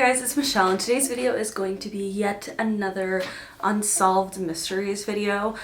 guys, it's Michelle, and today's video is going to be yet another unsolved mysteries video.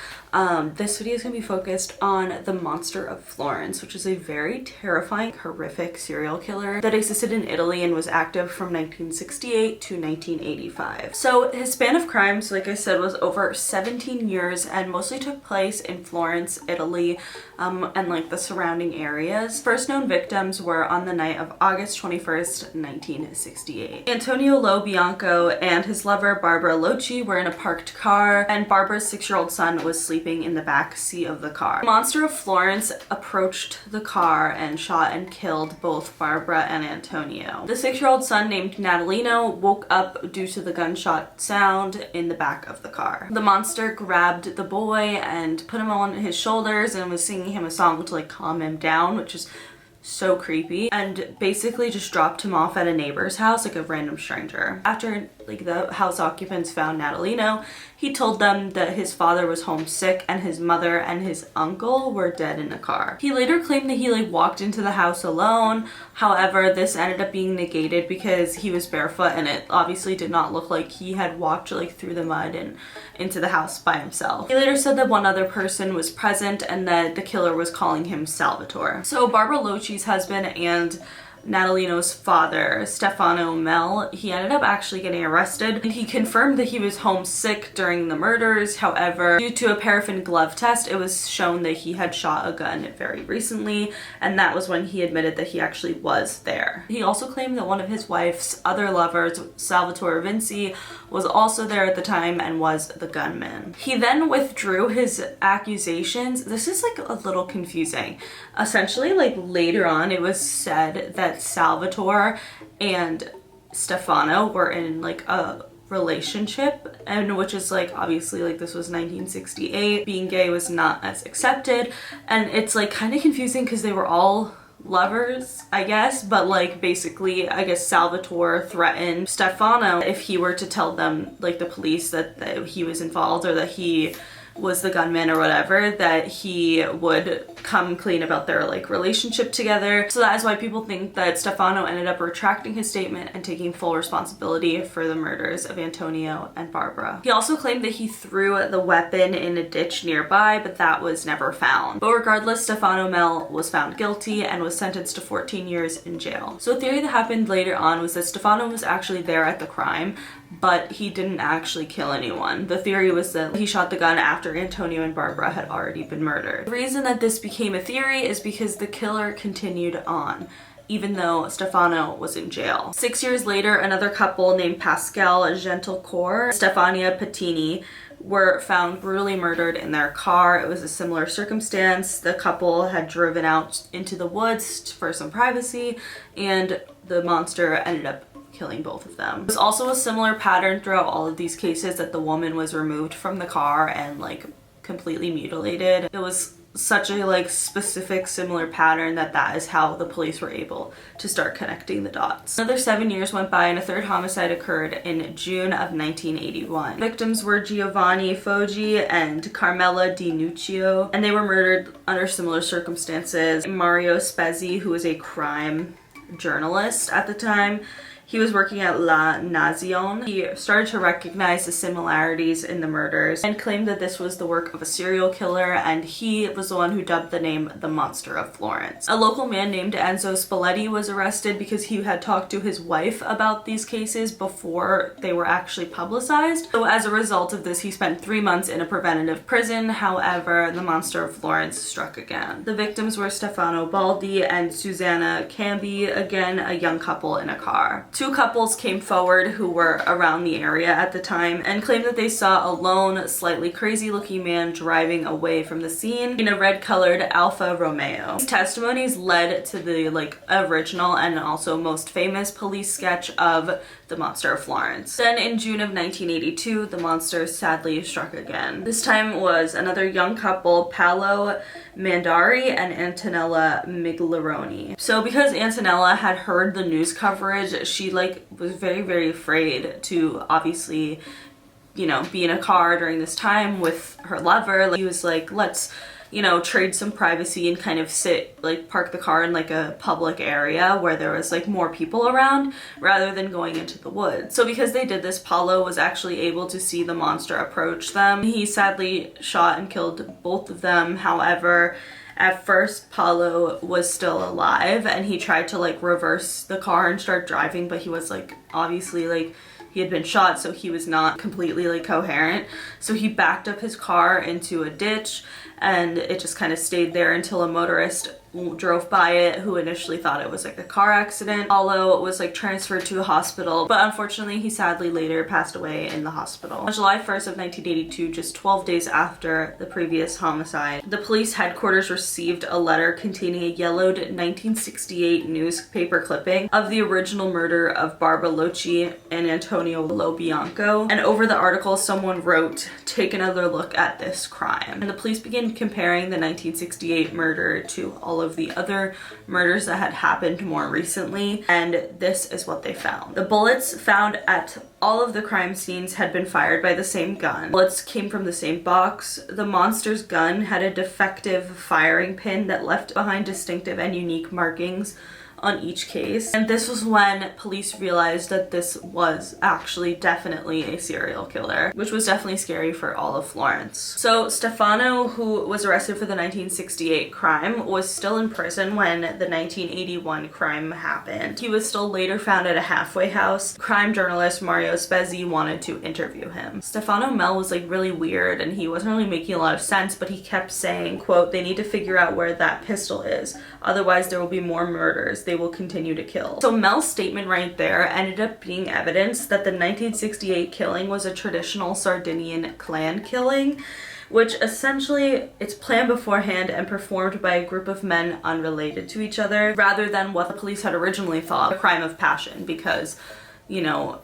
This video is going to be focused on the Monster of Florence, which is a very terrifying, horrific serial killer that existed in Italy and was active from 1968 to 1985. So his span of crimes, like I said, was over 17 years and mostly took place in Florence, Italy, and like the surrounding areas. First known victims were on the night of August 21st, 1968. Antonio Lo Bianco and his lover Barbara Locci were in a parked car, and Barbara's 6-year-old son was sleeping in the back seat of the car. The Monster of Florence approached the car and shot and killed both Barbara and Antonio. The 6-year-old son, named Natalino, woke up due to the gunshot sound in the back of the car. The monster grabbed the boy and put him on his shoulders and was singing him a song to like calm him down, which is so creepy, and basically just dropped him off at a neighbor's house, like a random stranger. After like the house occupants found Natalino, he told them that his father was homesick and his mother and his uncle were dead in the car. He later claimed that he like walked into the house alone. However, this ended up being negated because he was barefoot and it obviously did not look like he had walked like through the mud and into the house by himself. He later said that one other person was present and that the killer was calling him Salvatore. So Barbara Locci's husband and Natalino's father, Stefano Mel, he ended up actually getting arrested. He confirmed that he was homesick during the murders. However, due to a paraffin glove test, it was shown that he had shot a gun very recently, and that was when he admitted that he actually was there. He also claimed that one of his wife's other lovers, Salvatore Vinci, was also there at the time and was the gunman. He then withdrew his accusations. This is like a little confusing. Essentially, like later on, it was said that Salvatore and Stefano were in like a relationship, and which is like obviously like this was 1968. Being gay was not as accepted, and it's like kind of confusing because they were all lovers, I guess, but like basically I guess Salvatore threatened Stefano if he were to tell them, like the police, that he was involved or that he was the gunman or whatever, that he would come clean about their like relationship together. So that is why people think that Stefano ended up retracting his statement and taking full responsibility for the murders of Antonio and Barbara. He also claimed that he threw the weapon in a ditch nearby, but that was never found. But regardless, Stefano Mel was found guilty and was sentenced to 14 years in jail. So a theory that happened later on was that Stefano was actually there at the crime, but he didn't actually kill anyone. The theory was that he shot the gun after Antonio and Barbara had already been murdered. The reason that this became a theory is because the killer continued on, even though Stefano was in jail. 6 years later, another couple named Pascal Gentilcore, Stefania Pettini, were found brutally murdered in their car. It was a similar circumstance. The couple had driven out into the woods for some privacy, and the monster ended up killing both of them. There's also a similar pattern throughout all of these cases, that the woman was removed from the car and like completely mutilated. It was such a like specific similar pattern that is how the police were able to start connecting the dots. Another 7 years went by and a third homicide occurred in June of 1981. Victims were Giovanni Foggi and Carmela Di Nuccio, and they were murdered under similar circumstances. Mario Spezzi, who was a crime journalist at the time, he was working at La Nazione. He started to recognize the similarities in the murders and claimed that this was the work of a serial killer, and he was the one who dubbed the name the Monster of Florence. A local man named Enzo Spalletti was arrested because he had talked to his wife about these cases before they were actually publicized. So as a result of this, he spent 3 months in a preventative prison. However, the Monster of Florence struck again. The victims were Stefano Baldi and Susanna Cambi, again a young couple in a car. 2 couples came forward who were around the area at the time and claimed that they saw a lone, slightly crazy looking man driving away from the scene in a red colored Alfa Romeo. These testimonies led to the like original and also most famous police sketch of the Monster of Florence. Then in June of 1982, the monster sadly struck again. This time was another young couple, Paolo Mandari and Antonella Miglaroni. So because Antonella had heard the news coverage, she like was very, very afraid to obviously, you know, be in a car during this time with her lover. Like, he was like, let's you know, trade some privacy and kind of park the car in like a public area where there was like more people around rather than going into the woods. So because they did this, Paulo was actually able to see the monster approach them. He sadly shot and killed both of them. However, at first, Paulo was still alive and he tried to like reverse the car and start driving, but he was like obviously like he had been shot, so he was not completely like coherent. So he backed up his car into a ditch and it just kind of stayed there until a motorist drove by it who initially thought it was like a car accident. Paulo was like transferred to a hospital, but unfortunately he sadly later passed away in the hospital. On July 1st of 1982, just 12 days after the previous homicide, the police headquarters received a letter containing a yellowed 1968 newspaper clipping of the original murder of Barbara Locci and Antonio Lobianco. And over the article, someone wrote, "Take another look at this crime." And the police began comparing the 1968 murder to all of the other murders that had happened more recently, and this is what they found. The bullets found at all of the crime scenes had been fired by the same gun. Bullets came from the same box. The monster's gun had a defective firing pin that left behind distinctive and unique markings on each case. And this was when police realized that this was actually definitely a serial killer, which was definitely scary for all of Florence. So Stefano, who was arrested for the 1968 crime, was still in prison when the 1981 crime happened. He was still later found at a halfway house. Crime journalist Mario Spezzi wanted to interview him. Stefano Mel was like really weird and he wasn't really making a lot of sense, but he kept saying, quote, "They need to figure out where that pistol is. Otherwise there will be more murders. They will continue to kill." So Mel's statement right there ended up being evidence that the 1968 killing was a traditional Sardinian clan killing, which essentially it's planned beforehand and performed by a group of men unrelated to each other, rather than what the police had originally thought, a crime of passion, because, you know,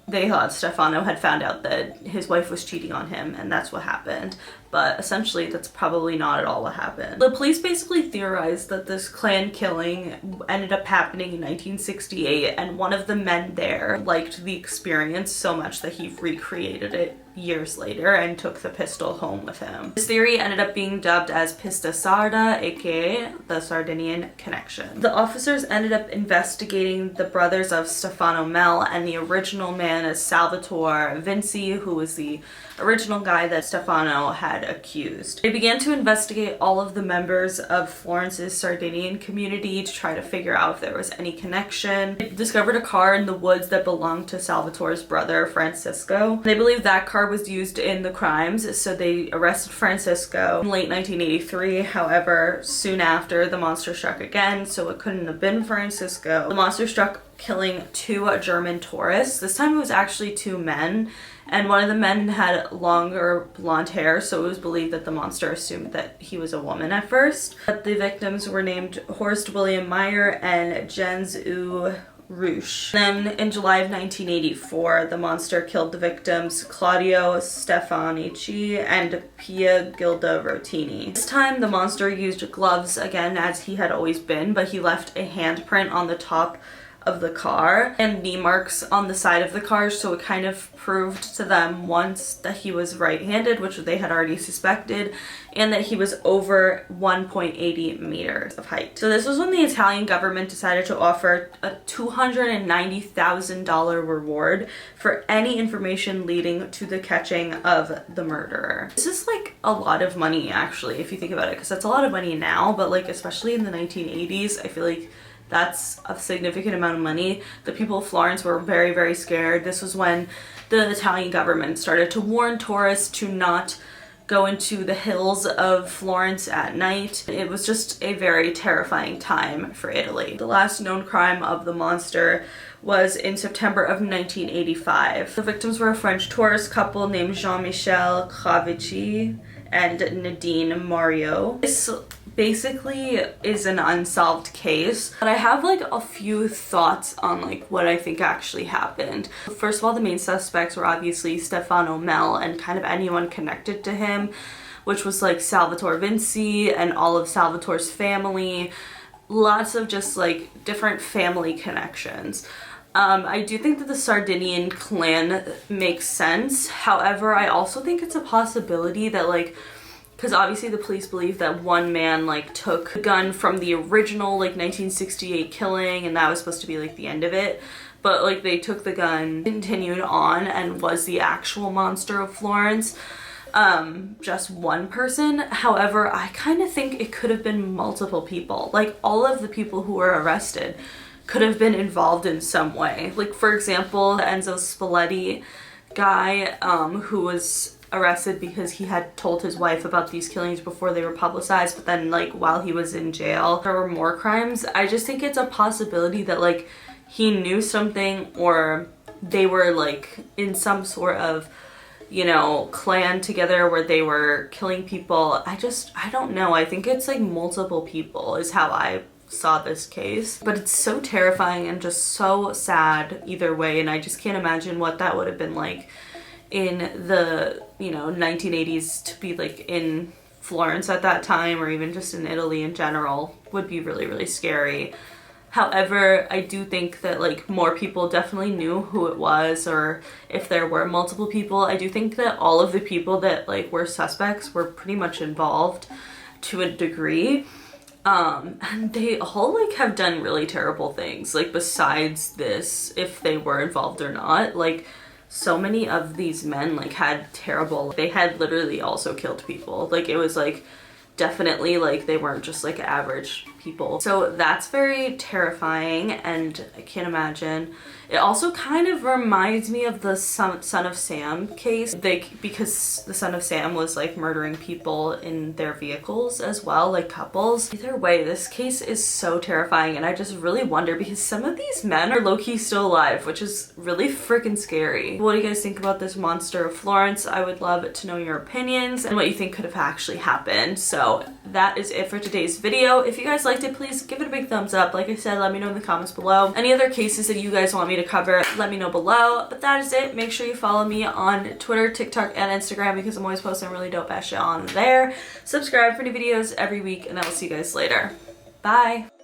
they thought Stefano had found out that his wife was cheating on him and that's what happened. But essentially that's probably not at all what happened. The police basically theorized that this clan killing ended up happening in 1968 and one of the men there liked the experience so much that he recreated it years later and took the pistol home with him. This theory ended up being dubbed as Pista Sarda, aka the Sardinian connection. The officers ended up investigating the brothers of Stefano Mel and the original man as Salvatore Vinci, who was the original guy that Stefano had accused. They began to investigate all of the members of Florence's Sardinian community to try to figure out if there was any connection. They discovered a car in the woods that belonged to Salvatore's brother, Francisco. They believed that car was used in the crimes, so they arrested Francisco in late 1983. However, soon after, the monster struck again, so it couldn't have been Francisco. The monster struck, killing two German tourists. This time it was actually two men, and one of the men had longer blonde hair, so it was believed that the monster assumed that he was a woman at first. But the victims were named Horst William Meyer and Jens U. Roosh. Then in July of 1984, the monster killed the victims Claudio Stefanici and Pia Gilda Rotini. This time the monster used gloves again as he had always been, but he left a handprint on the top of the car and knee marks on the side of the car, so it kind of proved to them once that he was right-handed, which they had already suspected, and that he was over 1.80 meters of height. So this was when the Italian government decided to offer a $290,000 reward for any information leading to the catching of the murderer. This is like a lot of money actually, if you think about it, because that's a lot of money now, but like especially in the 1980s, I feel like that's a significant amount of money. The people of Florence were very, very scared. This was when the Italian government started to warn tourists to not go into the hills of Florence at night. It was just a very terrifying time for Italy. The last known crime of the monster was in September of 1985. The victims were a French tourist couple named Jean-Michel Clavici and Nadine Mario. This basically is an unsolved case, but I have like a few thoughts on like what I think actually happened. First of all, the main suspects were obviously Stefano Mel and kind of anyone connected to him, which was like Salvatore Vinci and all of Salvatore's family. Lots of just like different family connections. I do think that the Sardinian clan makes sense. However, I also think it's a possibility that like because obviously the police believe that one man like took the gun from the original like 1968 killing, and that was supposed to be like the end of it. But like they took the gun, continued on, and was the actual Monster of Florence. Just one person. However, I kind of think it could have been multiple people. Like all of the people who were arrested could have been involved in some way. Like for example, the Enzo Spalletti guy, who was arrested because he had told his wife about these killings before they were publicized, but then like while he was in jail there were more crimes. I just think it's a possibility that like he knew something, or they were like in some sort of, you know, clan together where they were killing people. I don't know. I think it's like multiple people is how I saw this case. But it's so terrifying and just so sad either way, and I just can't imagine what that would have been like in the, you know, 1980s to be like in Florence at that time, or even just in Italy in general. Would be really, really scary. However, I do think that like more people definitely knew who it was, or if there were multiple people, I do think that all of the people that like were suspects were pretty much involved to a degree. And they all like have done really terrible things, like besides this, if they were involved or not. Like so many of these men like had terrible, they had literally also killed people. Like it was like definitely like they weren't just like average people. So that's very terrifying, and I can't imagine. It also kind of reminds me of the Son of Sam case, because the Son of Sam was like murdering people in their vehicles as well, like couples. Either way, this case is so terrifying, and I just really wonder, because some of these men are low-key still alive, which is really freaking scary. What do you guys think about this Monster of Florence? I would love to know your opinions and what you think could have actually happened. So that is it for today's video. If you guys liked it, please give it a big thumbs up. Like I said, let me know in the comments below. Any other cases that you guys want me to cover, let me know below. But that is it. Make sure you follow me on Twitter, TikTok, and Instagram, because I'm always posting really dope ass shit on there. Subscribe for new videos every week, and I will see you guys later. Bye!